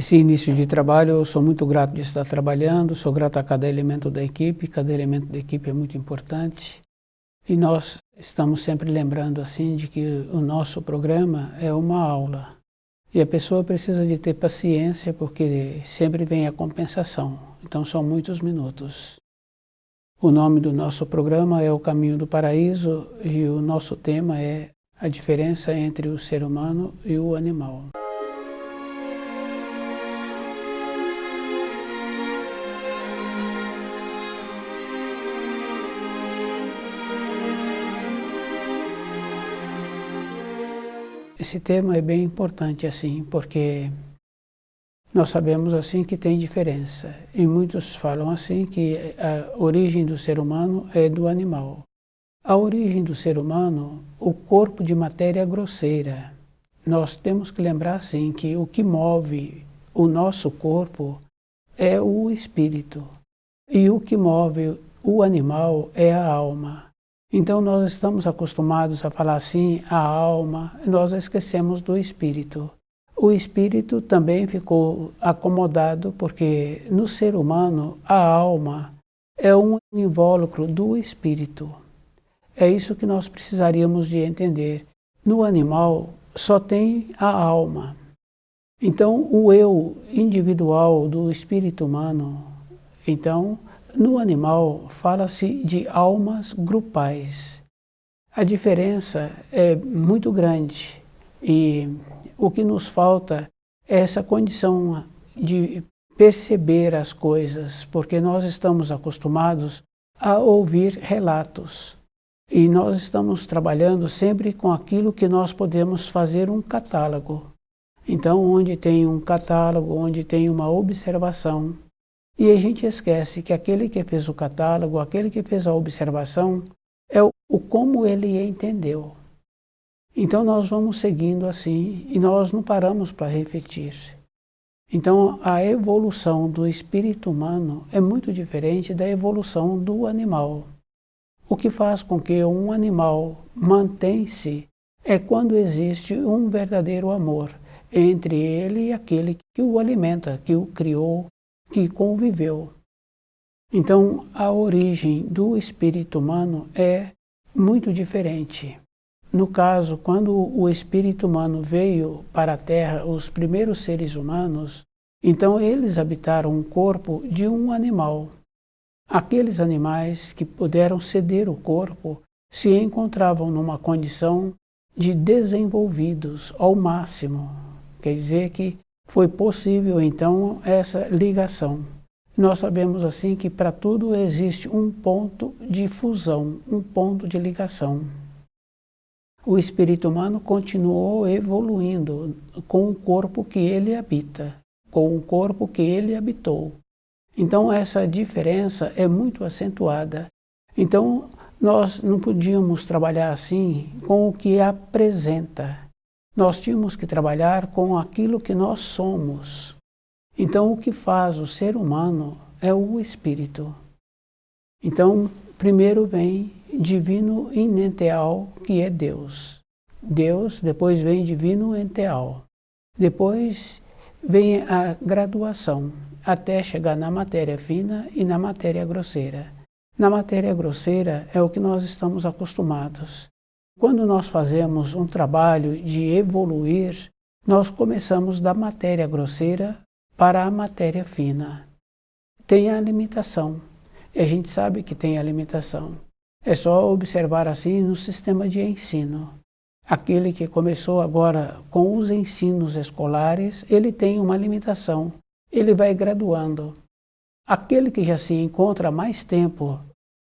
Esse início de trabalho, eu sou muito grato de estar trabalhando, sou grato a cada elemento da equipe é muito importante. E nós estamos sempre lembrando assim de que o nosso programa é uma aula. E a pessoa precisa de ter paciência porque sempre vem a compensação. Então são muitos minutos. O nome do nosso programa é O Caminho do Paraíso e o nosso tema é a diferença entre o ser humano e o animal. Esse tema é bem importante assim, porque nós sabemos assim que tem diferença. E muitos falam assim que a origem do ser humano é do animal. A origem do ser humano, o corpo de matéria grosseira. Nós temos que lembrar assim que o que move o nosso corpo é o espírito. E o que move o animal é a alma. Então nós estamos acostumados a falar assim, a alma, nós esquecemos do espírito. O espírito também ficou acomodado porque no ser humano a alma é um invólucro do espírito. É isso que nós precisaríamos de entender. No animal só tem a alma. Então o eu individual do espírito humano, então no animal fala-se de almas grupais. A diferença é muito grande e o que nos falta é essa condição de perceber as coisas, porque nós estamos acostumados a ouvir relatos e nós estamos trabalhando sempre com aquilo que nós podemos fazer um catálogo. Então, onde tem um catálogo, onde tem uma observação, e a gente esquece que aquele que fez o catálogo, aquele que fez a observação, é o como ele entendeu. Então nós vamos seguindo assim e nós não paramos para refletir. Então a evolução do espírito humano é muito diferente da evolução do animal. O que faz com que um animal mantenha-se é quando existe um verdadeiro amor entre ele e aquele que o alimenta, que o criou, que conviveu. Então, a origem do espírito humano é muito diferente. No caso, quando o espírito humano veio para a Terra, os primeiros seres humanos, então eles habitaram um corpo de um animal. Aqueles animais que puderam ceder o corpo se encontravam numa condição de desenvolvidos ao máximo. Quer dizer que foi possível então essa ligação. Nós sabemos assim que para tudo existe um ponto de fusão, um ponto de ligação. O espírito humano continuou evoluindo com o corpo que ele habita, com o corpo que ele habitou. Então essa diferença é muito acentuada. Então nós não podíamos trabalhar assim com o que apresenta. Nós tínhamos que trabalhar com aquilo que nós somos. Então o que faz o ser humano é o espírito. Então primeiro vem divino inenteal, que é Deus. Deus, depois vem divino enteal. Depois vem a graduação, até chegar na matéria fina e na matéria grosseira. Na matéria grosseira é o que nós estamos acostumados. Quando nós fazemos um trabalho de evoluir, nós começamos da matéria grosseira para a matéria fina. Tem a limitação, e a gente sabe que tem a limitação. É só observar assim no sistema de ensino. Aquele que começou agora com os ensinos escolares, ele tem uma limitação, ele vai graduando. Aquele que já se encontra há mais tempo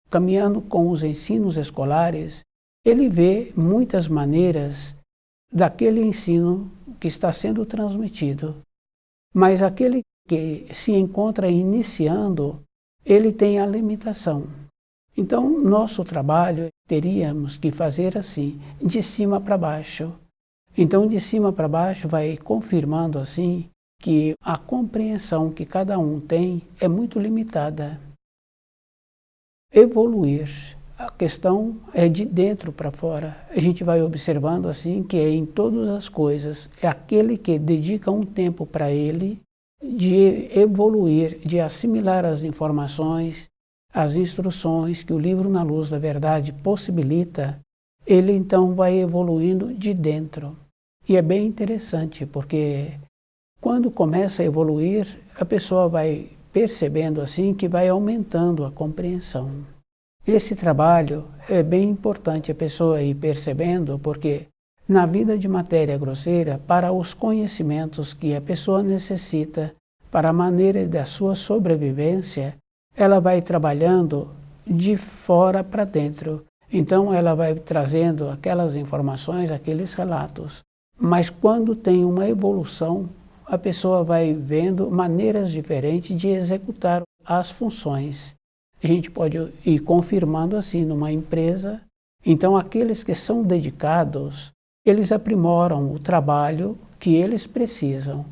caminhando com os ensinos escolares, ele vê muitas maneiras daquele ensino que está sendo transmitido. Mas aquele que se encontra iniciando, ele tem a limitação. Então, nosso trabalho teríamos que fazer assim, de cima para baixo. Então, de cima para baixo vai confirmando assim que a compreensão que cada um tem é muito limitada. Evoluir, a questão é de dentro para fora. A gente vai observando assim que é em todas as coisas. É aquele que dedica um tempo para ele, de evoluir, de assimilar as informações, as instruções que o livro Na Luz da Verdade possibilita, ele então vai evoluindo de dentro. E é bem interessante, porque quando começa a evoluir, a pessoa vai percebendo assim que vai aumentando a compreensão. Esse trabalho é bem importante a pessoa ir percebendo, porque na vida de matéria grosseira, para os conhecimentos que a pessoa necessita para a maneira da sua sobrevivência, ela vai trabalhando de fora para dentro. Então ela vai trazendo aquelas informações, aqueles relatos. Mas quando tem uma evolução, a pessoa vai vendo maneiras diferentes de executar as funções. A gente pode ir confirmando assim numa empresa. Então aqueles que são dedicados, eles aprimoram o trabalho que eles precisam.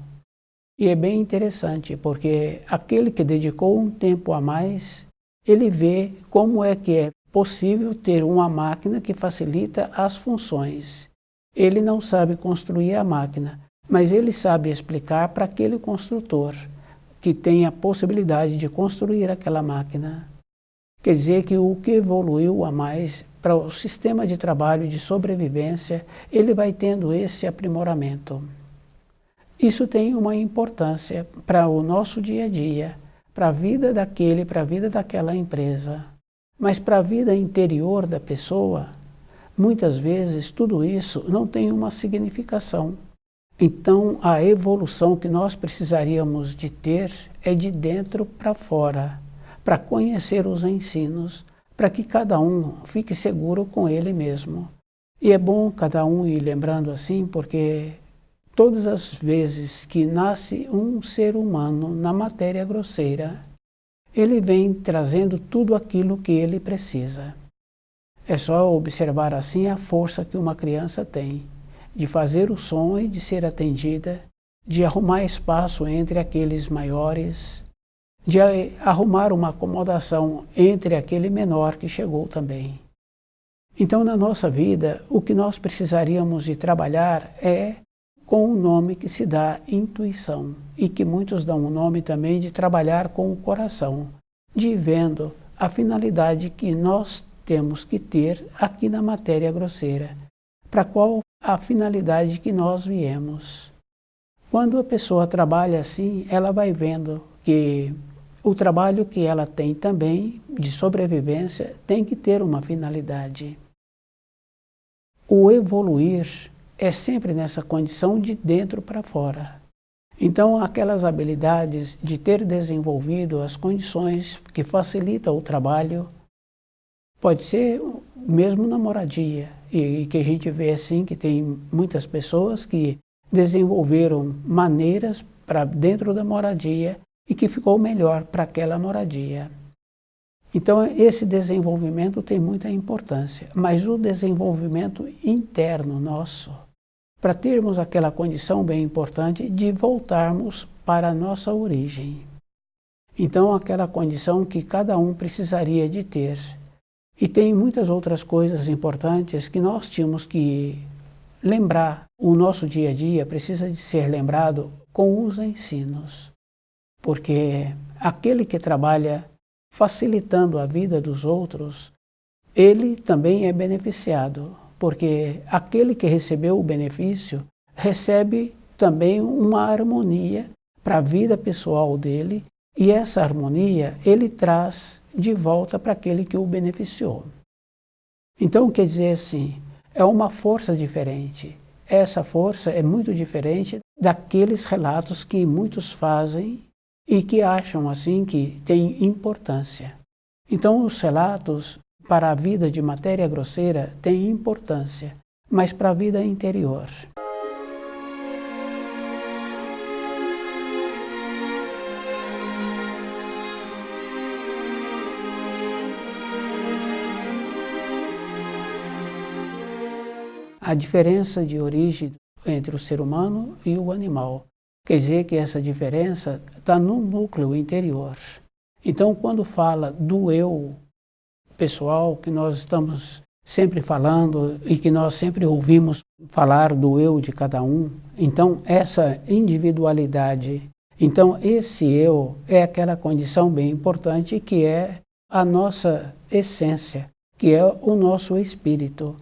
E é bem interessante, porque aquele que dedicou um tempo a mais, ele vê como é que é possível ter uma máquina que facilita as funções. Ele não sabe construir a máquina, mas ele sabe explicar para aquele construtor que tem a possibilidade de construir aquela máquina. Quer dizer que o que evoluiu a mais para o sistema de trabalho de sobrevivência, ele vai tendo esse aprimoramento. Isso tem uma importância para o nosso dia a dia, para a vida daquele, para a vida daquela empresa. Mas para a vida interior da pessoa, muitas vezes tudo isso não tem uma significação. Então a evolução que nós precisaríamos de ter é de dentro para fora, para conhecer os ensinos, para que cada um fique seguro com ele mesmo. E é bom cada um ir lembrando assim, porque todas as vezes que nasce um ser humano na matéria grosseira, ele vem trazendo tudo aquilo que ele precisa. É só observar assim a força que uma criança tem, de fazer o som e de ser atendida, de arrumar espaço entre aqueles maiores, de arrumar uma acomodação entre aquele menor que chegou também. Então, na nossa vida, o que nós precisaríamos de trabalhar é com o nome que se dá intuição, e que muitos dão o nome também de trabalhar com o coração, de vendo a finalidade que nós temos que ter aqui na matéria grosseira, para qual a finalidade que nós viemos. Quando a pessoa trabalha assim, ela vai vendo que o trabalho que ela tem também de sobrevivência tem que ter uma finalidade. O evoluir é sempre nessa condição de dentro para fora. Então, aquelas habilidades de ter desenvolvido as condições que facilitam o trabalho, pode ser mesmo na moradia, e que a gente vê assim que tem muitas pessoas que desenvolveram maneiras para dentro da moradia e que ficou melhor para aquela moradia. Então esse desenvolvimento tem muita importância, mas o desenvolvimento interno nosso, para termos aquela condição bem importante de voltarmos para a nossa origem. Então aquela condição que cada um precisaria de ter. E tem muitas outras coisas importantes que nós tínhamos que lembrar. O nosso dia a dia precisa de ser lembrado com os ensinos. Porque aquele que trabalha facilitando a vida dos outros, ele também é beneficiado. Porque aquele que recebeu o benefício recebe também uma harmonia para a vida pessoal dele, e essa harmonia ele traz de volta para aquele que o beneficiou. Então, quer dizer assim, é uma força diferente. Essa força é muito diferente daqueles relatos que muitos fazem e que acham assim que tem importância. Então, os relatos para a vida de matéria grosseira têm importância, mas para a vida interior. A diferença de origem entre o ser humano e o animal. Quer dizer que essa diferença está no núcleo interior. Então, quando fala do eu pessoal, que nós estamos sempre falando e que nós sempre ouvimos falar do eu de cada um, então essa individualidade Então esse eu é aquela condição bem importante que é a nossa essência, que é o nosso espírito.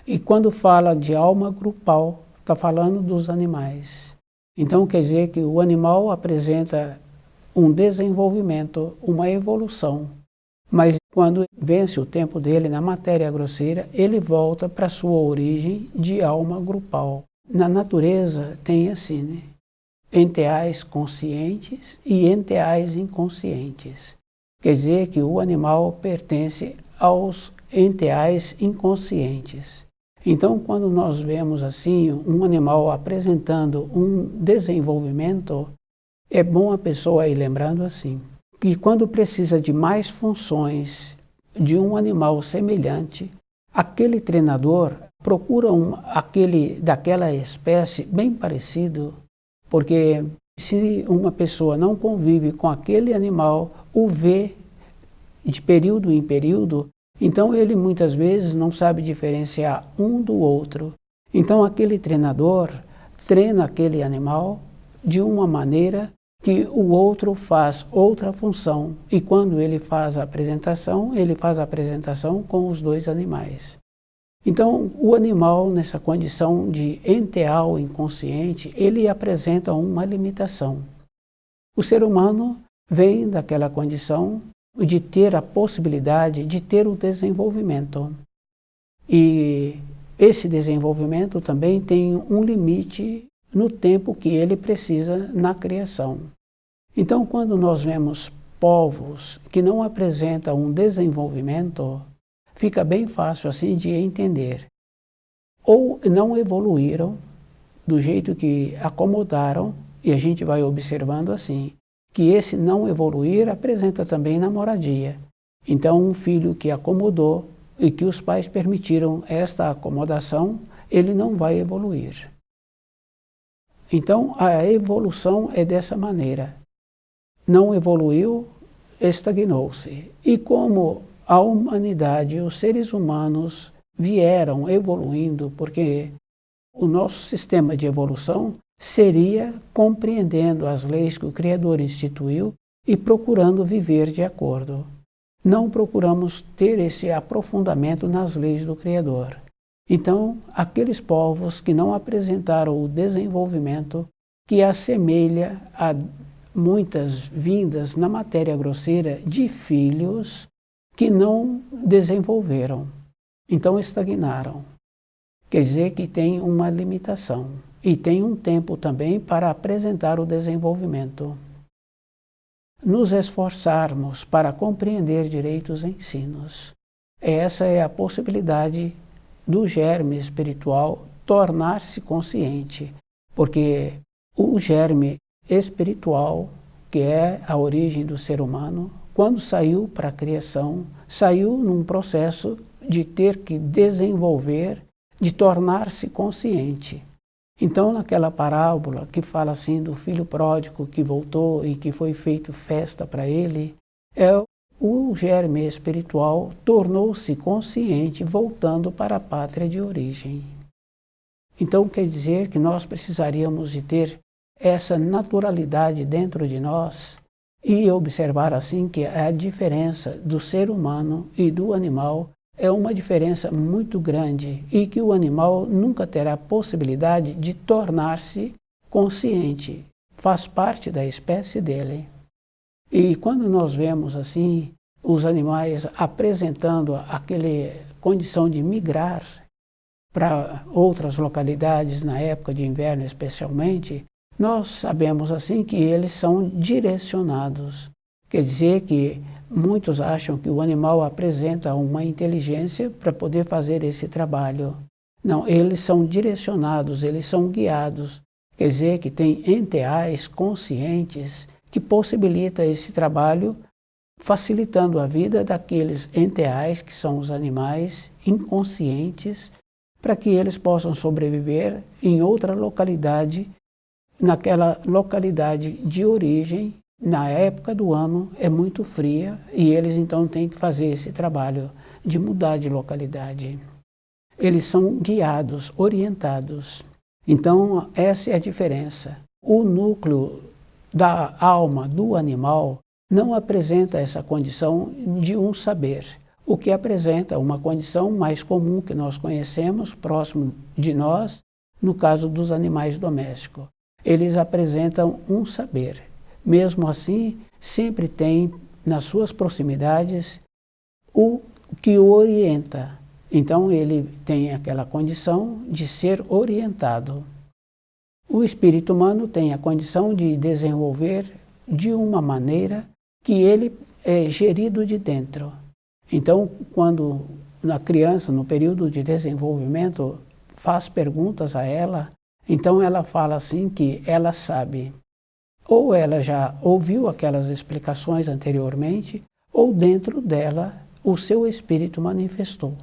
E quando fala de alma grupal, está falando dos animais. Então quer dizer que o animal apresenta um desenvolvimento, uma evolução. Mas quando vence o tempo dele na matéria grosseira, ele volta para sua origem de alma grupal. Na natureza tem assim, né? Enteais conscientes e enteais inconscientes. Quer dizer que o animal pertence aos enteais inconscientes. Então, quando nós vemos assim um animal apresentando um desenvolvimento, é bom a pessoa ir lembrando assim, que quando precisa de mais funções de um animal semelhante, aquele treinador procura aquele daquela espécie bem parecido, porque se uma pessoa não convive com aquele animal, o vê de período em período, então ele muitas vezes não sabe diferenciar um do outro. Então aquele treinador treina aquele animal de uma maneira que o outro faz outra função. E quando ele faz a apresentação com os dois animais. Então, o animal, nessa condição de enteal inconsciente, ele apresenta uma limitação. O ser humano vem daquela condição de ter a possibilidade de ter o desenvolvimento. E esse desenvolvimento também tem um limite no tempo que ele precisa na criação. Então, quando nós vemos povos que não apresentam um desenvolvimento, fica bem fácil assim de entender. Ou não evoluíram do jeito que acomodaram, e a gente vai observando assim, que esse não evoluir apresenta também na moradia. Então, um filho que acomodou e que os pais permitiram esta acomodação, ele não vai evoluir. Então, a evolução é dessa maneira. Não evoluiu, estagnou-se. E como a humanidade, os seres humanos vieram evoluindo, porque o nosso sistema de evolução seria compreendendo as leis que o Criador instituiu e procurando viver de acordo. Não procuramos ter esse aprofundamento nas leis do Criador. Então, aqueles povos que não apresentaram o desenvolvimento que assemelha a muitas vindas na matéria grosseira de filhos que não desenvolveram, então estagnaram. Quer dizer que tem uma limitação e tem um tempo também para apresentar o desenvolvimento. Nos esforçarmos para compreender direito os ensinos. Essa é a possibilidade do germe espiritual tornar-se consciente, porque o germe espiritual, que é a origem do ser humano, quando saiu para a criação, saiu num processo de ter que desenvolver, de tornar-se consciente. Então, naquela parábola que fala assim do filho pródigo que voltou e que foi feito festa para ele, o germe espiritual tornou-se consciente voltando para a pátria de origem. Então quer dizer que nós precisaríamos de ter essa naturalidade dentro de nós e observar assim que a diferença do ser humano e do animal é uma diferença muito grande e que o animal nunca terá possibilidade de tornar-se consciente, faz parte da espécie dele. E quando nós vemos assim os animais apresentando aquela condição de migrar para outras localidades na época de inverno especialmente, nós sabemos assim que eles são direcionados. Quer dizer que muitos acham que o animal apresenta uma inteligência para poder fazer esse trabalho. Não, eles são direcionados, eles são guiados. Quer dizer que tem enteais conscientes que possibilita esse trabalho, facilitando a vida daqueles enteais, que são os animais inconscientes, para que eles possam sobreviver em outra localidade, naquela localidade de origem. Na época do ano é muito fria e eles então têm que fazer esse trabalho de mudar de localidade. Eles são guiados, orientados. Então essa é a diferença. O núcleo da alma do animal não apresenta essa condição de um saber. O que apresenta uma condição mais comum que nós conhecemos, próximo de nós, no caso dos animais domésticos. Eles apresentam um saber. Mesmo assim, sempre tem nas suas proximidades o que o orienta. Então ele tem aquela condição de ser orientado. O espírito humano tem a condição de desenvolver de uma maneira que ele é gerido de dentro. Então, quando a criança, no período de desenvolvimento, faz perguntas a ela, então ela fala assim que ela sabe. Ou ela já ouviu aquelas explicações anteriormente, ou dentro dela o seu espírito manifestou.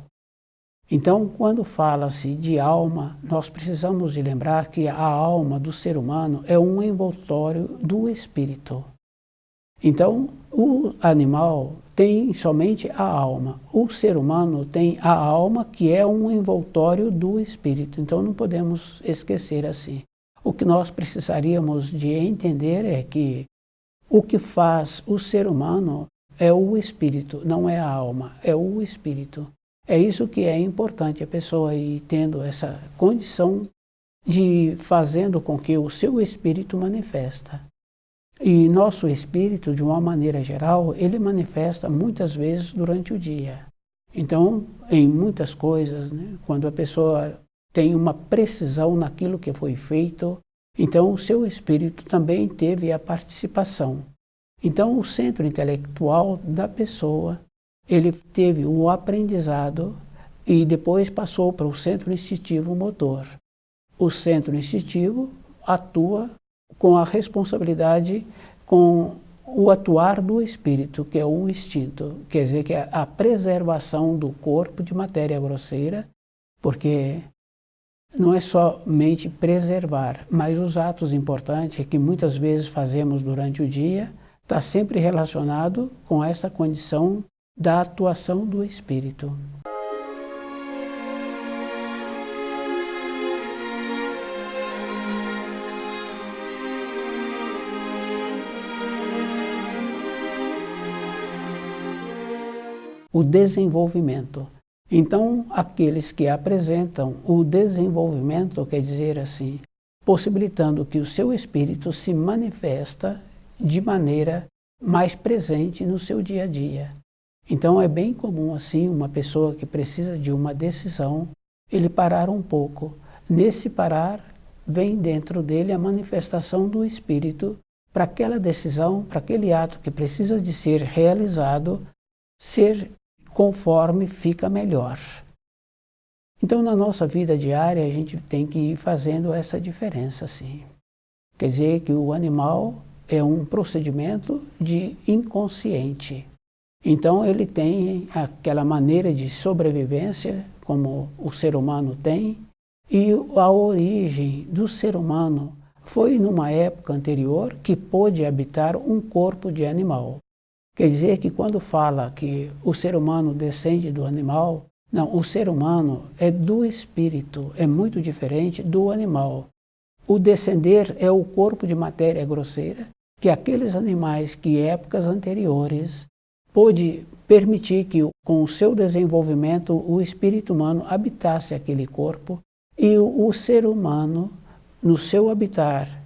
Então, quando fala-se de alma, nós precisamos de lembrar que a alma do ser humano é um envoltório do espírito. Então, o animal tem somente a alma. O ser humano tem a alma, que é um envoltório do espírito. Então, não podemos esquecer assim. O que nós precisaríamos de entender é que o que faz o ser humano é o espírito, não é a alma, é o espírito. É isso que é importante, a pessoa ir tendo essa condição de fazendo com que o seu espírito manifesta. E nosso espírito, de uma maneira geral, ele manifesta muitas vezes durante o dia. Então, em muitas coisas, né, quando a pessoa tem uma precisão naquilo que foi feito, então o seu espírito também teve a participação. Então, o centro intelectual da pessoa, ele teve um aprendizado e depois passou para o centro instintivo motor. O centro instintivo atua com a responsabilidade, com o atuar do espírito, que é o instinto, quer dizer que é a preservação do corpo de matéria grosseira, porque não é somente preservar, mas os atos importantes que muitas vezes fazemos durante o dia, está sempre relacionado com essa condição da atuação do espírito. O desenvolvimento. Então, aqueles que apresentam o desenvolvimento, quer dizer assim, possibilitando que o seu espírito se manifesta de maneira mais presente no seu dia a dia. Então é bem comum assim, uma pessoa que precisa de uma decisão, ele parar um pouco. Nesse parar, vem dentro dele a manifestação do espírito para aquela decisão, para aquele ato que precisa de ser realizado, ser conforme fica melhor. Então, na nossa vida diária, a gente tem que ir fazendo essa diferença, assim. Quer dizer que o animal é um procedimento de inconsciente. Então, ele tem aquela maneira de sobrevivência, como o ser humano tem, e a origem do ser humano foi numa época anterior que pôde habitar um corpo de animal. Quer dizer que quando fala que o ser humano descende do animal, não, o ser humano é do espírito, é muito diferente do animal. O descender é o corpo de matéria grosseira, que aqueles animais que épocas anteriores pôde permitir que com o seu desenvolvimento o espírito humano habitasse aquele corpo e o ser humano, no seu habitar,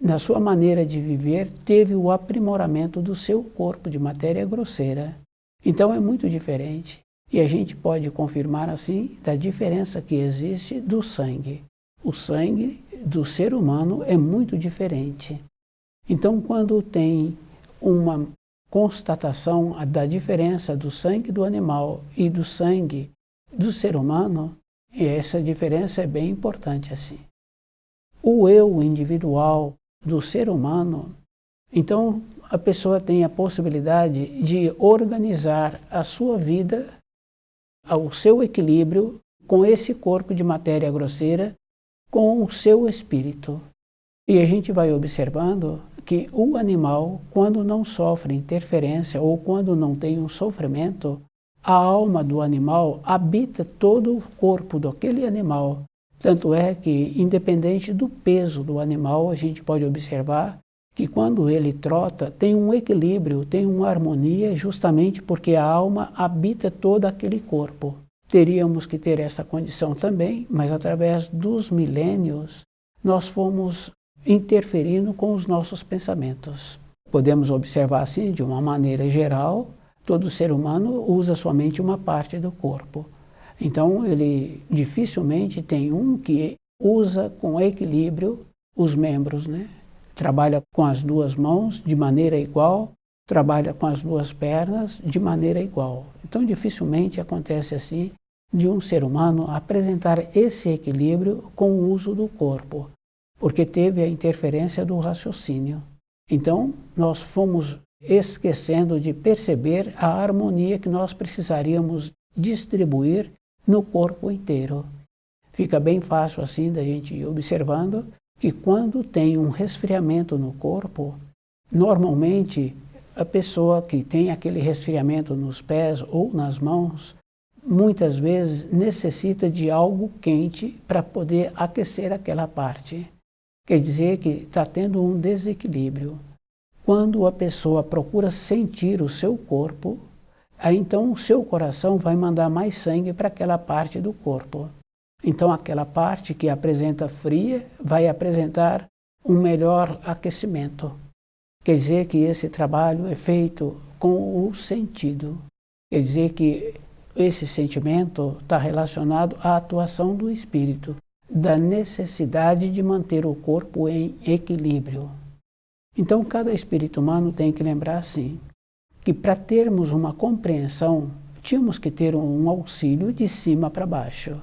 na sua maneira de viver, teve o aprimoramento do seu corpo de matéria grosseira. Então é muito diferente. E a gente pode confirmar assim da diferença que existe do sangue. O sangue do ser humano é muito diferente. Então quando tem uma constatação da diferença do sangue do animal e do sangue do ser humano, e essa diferença é bem importante assim. O eu individual do ser humano, então a pessoa tem a possibilidade de organizar a sua vida, o seu equilíbrio com esse corpo de matéria grosseira, com o seu espírito. E a gente vai observando que o animal, quando não sofre interferência ou quando não tem um sofrimento, a alma do animal habita todo o corpo daquele animal. Tanto é que, independente do peso do animal, a gente pode observar que quando ele trota tem um equilíbrio, tem uma harmonia, justamente porque a alma habita todo aquele corpo. Teríamos que ter essa condição também, mas através dos milênios nós fomos interferindo com os nossos pensamentos. Podemos observar assim, de uma maneira geral, todo ser humano usa somente uma parte do corpo. Então ele dificilmente tem um que usa com equilíbrio os membros, né? Trabalha com as duas mãos de maneira igual, trabalha com as duas pernas de maneira igual. Então dificilmente acontece assim de um ser humano apresentar esse equilíbrio com o uso do corpo, porque teve a interferência do raciocínio. Então nós fomos esquecendo de perceber a harmonia que nós precisaríamos distribuir no corpo inteiro. Fica bem fácil assim da gente ir observando que quando tem um resfriamento no corpo, normalmente a pessoa que tem aquele resfriamento nos pés ou nas mãos, muitas vezes necessita de algo quente para poder aquecer aquela parte. Quer dizer que está tendo um desequilíbrio. Quando a pessoa procura sentir o seu corpo, aí então o seu coração vai mandar mais sangue para aquela parte do corpo. Então aquela parte que apresenta fria vai apresentar um melhor aquecimento. Quer dizer que esse trabalho é feito com o sentido. Quer dizer que esse sentimento está relacionado à atuação do espírito, da necessidade de manter o corpo em equilíbrio. Então cada espírito humano tem que lembrar assim, que para termos uma compreensão, tínhamos que ter um auxílio de cima para baixo.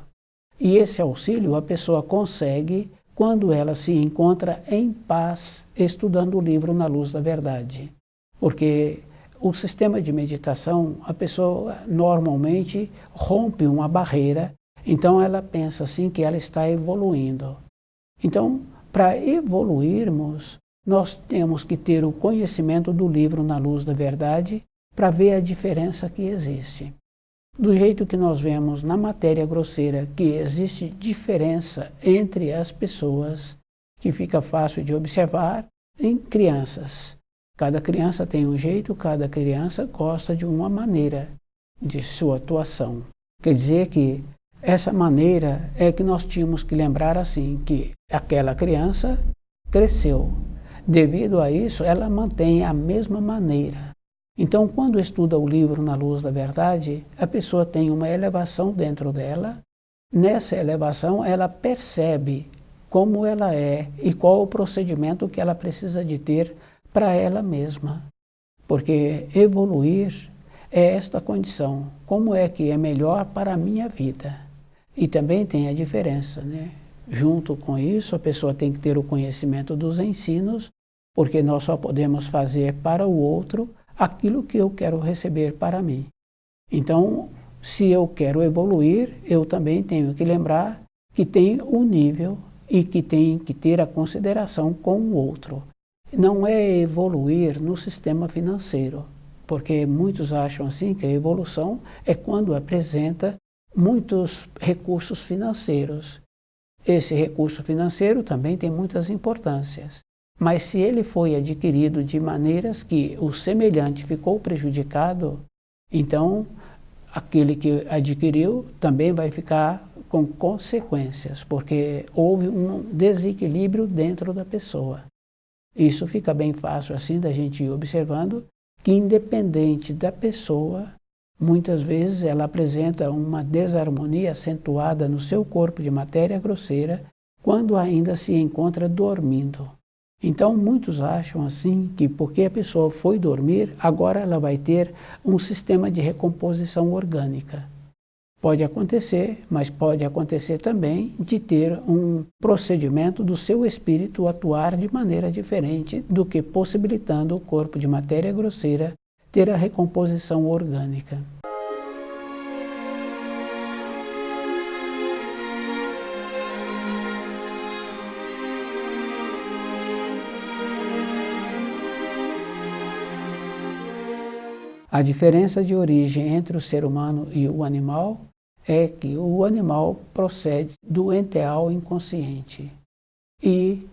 E esse auxílio a pessoa consegue quando ela se encontra em paz, estudando o livro Na Luz da Verdade. Porque o sistema de meditação, a pessoa normalmente rompe uma barreira, então ela pensa assim que ela está evoluindo. Então, para evoluirmos, nós temos que ter o conhecimento do livro Na Luz da Verdade para ver a diferença que existe. Do jeito que nós vemos na matéria grosseira que existe diferença entre as pessoas, que fica fácil de observar em crianças. Cada criança tem um jeito, cada criança gosta de uma maneira de sua atuação. Quer dizer que essa maneira é que nós tínhamos que lembrar assim, que aquela criança cresceu. Devido a isso, ela mantém a mesma maneira. Então, quando estuda o livro Na Luz da Verdade, a pessoa tem uma elevação dentro dela. Nessa elevação, ela percebe como ela é e qual o procedimento que ela precisa de ter para ela mesma. Porque evoluir é esta condição. Como é que é melhor para a minha vida? E também tem a diferença, né? Junto com isso, a pessoa tem que ter o conhecimento dos ensinos, porque nós só podemos fazer para o outro aquilo que eu quero receber para mim. Então, se eu quero evoluir, eu também tenho que lembrar que tem um nível e que tem que ter a consideração com o outro. Não é evoluir no sistema financeiro, porque muitos acham assim que a evolução é quando apresenta muitos recursos financeiros. Esse recurso financeiro também tem muitas importâncias. Mas se ele foi adquirido de maneiras que o semelhante ficou prejudicado, então aquele que adquiriu também vai ficar com consequências, porque houve um desequilíbrio dentro da pessoa. Isso fica bem fácil assim da gente ir observando que independente da pessoa, muitas vezes ela apresenta uma desarmonia acentuada no seu corpo de matéria grosseira quando ainda se encontra dormindo. Então muitos acham assim que porque a pessoa foi dormir, agora ela vai ter um sistema de recomposição orgânica. Pode acontecer, mas pode acontecer também de ter um procedimento do seu espírito atuar de maneira diferente do que possibilitando o corpo de matéria grosseira ter a recomposição orgânica. A diferença de origem entre o ser humano e o animal é que o animal procede do enteal inconsciente e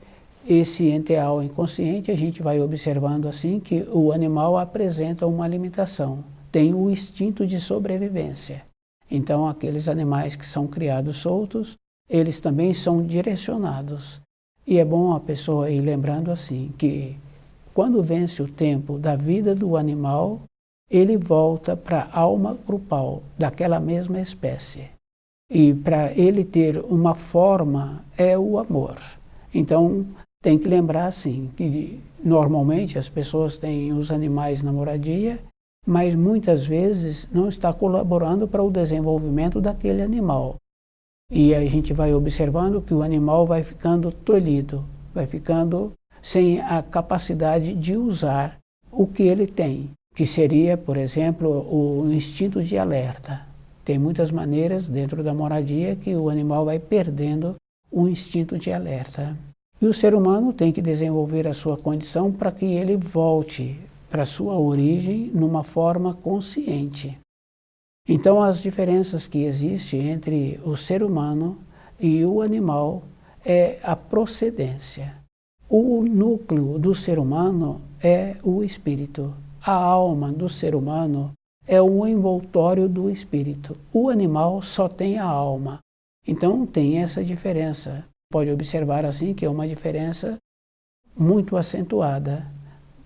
esse enteral inconsciente, a gente vai observando assim que o animal apresenta uma limitação, tem o instinto de sobrevivência. Então aqueles animais que são criados soltos, eles também são direcionados. E é bom a pessoa ir lembrando assim, que quando vence o tempo da vida do animal, ele volta para a alma grupal daquela mesma espécie. E para ele ter uma forma é o amor. Então tem que lembrar assim, que normalmente as pessoas têm os animais na moradia, mas muitas vezes não está colaborando para o desenvolvimento daquele animal. E a gente vai observando que o animal vai ficando tolhido, vai ficando sem a capacidade de usar o que ele tem, que seria, por exemplo, o instinto de alerta. Tem muitas maneiras dentro da moradia que o animal vai perdendo o instinto de alerta. E o ser humano tem que desenvolver a sua condição para que ele volte para a sua origem numa forma consciente. Então as diferenças que existem entre o ser humano e o animal é a procedência. O núcleo do ser humano é o espírito. A alma do ser humano é o envoltório do espírito. O animal só tem a alma. Então tem essa diferença. Pode observar assim que é uma diferença muito acentuada.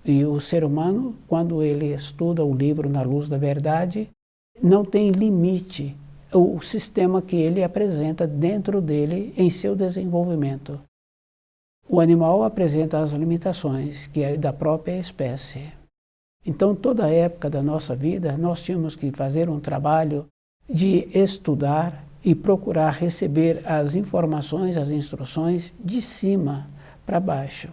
E o ser humano, quando ele estuda o livro Na Luz da Verdade, não tem limite o sistema que ele apresenta dentro dele em seu desenvolvimento. O animal apresenta as limitações que é da própria espécie. Então, toda a época da nossa vida, nós tínhamos que fazer um trabalho de estudar e procurar receber as informações, as instruções de cima para baixo.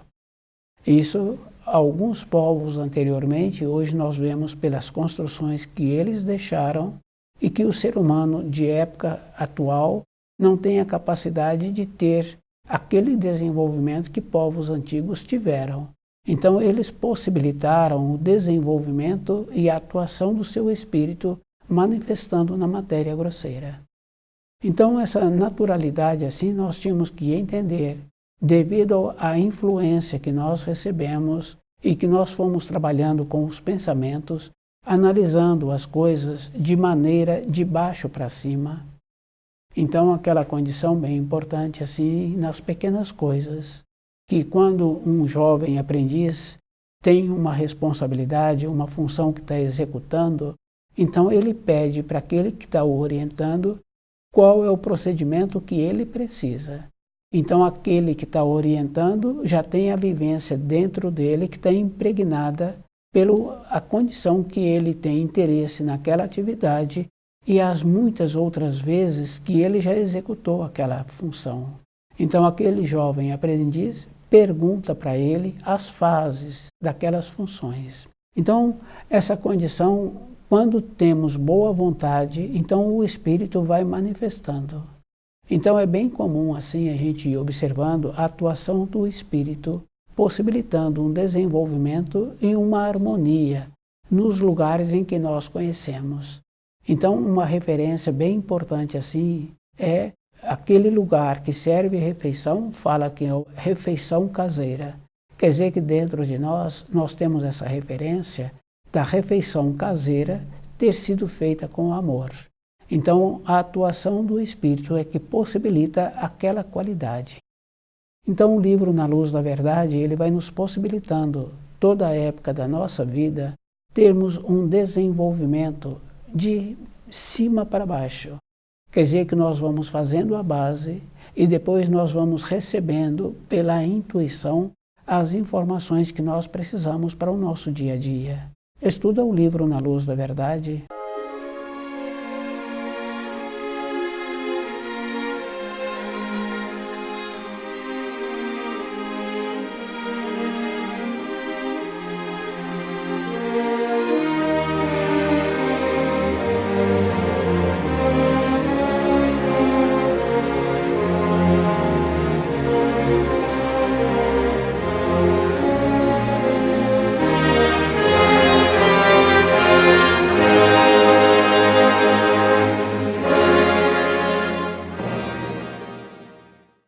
Isso, alguns povos anteriormente, hoje nós vemos pelas construções que eles deixaram e que o ser humano de época atual não tem a capacidade de ter aquele desenvolvimento que povos antigos tiveram. Então eles possibilitaram o desenvolvimento e a atuação do seu espírito manifestando na matéria grosseira. Então essa naturalidade assim nós tínhamos que entender, devido à influência que nós recebemos e que nós fomos trabalhando com os pensamentos, analisando as coisas de maneira de baixo para cima. Então aquela condição bem importante assim nas pequenas coisas, que quando um jovem aprendiz tem uma responsabilidade, uma função que está executando, então ele pede para aquele que está o orientando qual é o procedimento que ele precisa. Então aquele que está orientando já tem a vivência dentro dele que está impregnada pela condição que ele tem interesse naquela atividade e as muitas outras vezes que ele já executou aquela função. Então aquele jovem aprendiz pergunta para ele as fases daquelas funções. Então essa condição, quando temos boa vontade, então o espírito vai manifestando. Então é bem comum assim a gente ir observando a atuação do espírito, possibilitando um desenvolvimento e uma harmonia nos lugares em que nós conhecemos. Então uma referência bem importante assim é aquele lugar que serve refeição, fala que é refeição caseira. Quer dizer que dentro de nós temos essa referência da refeição caseira ter sido feita com amor. Então a atuação do espírito é que possibilita aquela qualidade. Então o livro Na Luz da Verdade, ele vai nos possibilitando, toda a época da nossa vida, termos um desenvolvimento de cima para baixo. Quer dizer que nós vamos fazendo a base e depois nós vamos recebendo pela intuição as informações que nós precisamos para o nosso dia a dia. Estuda o livro Na Luz da Verdade.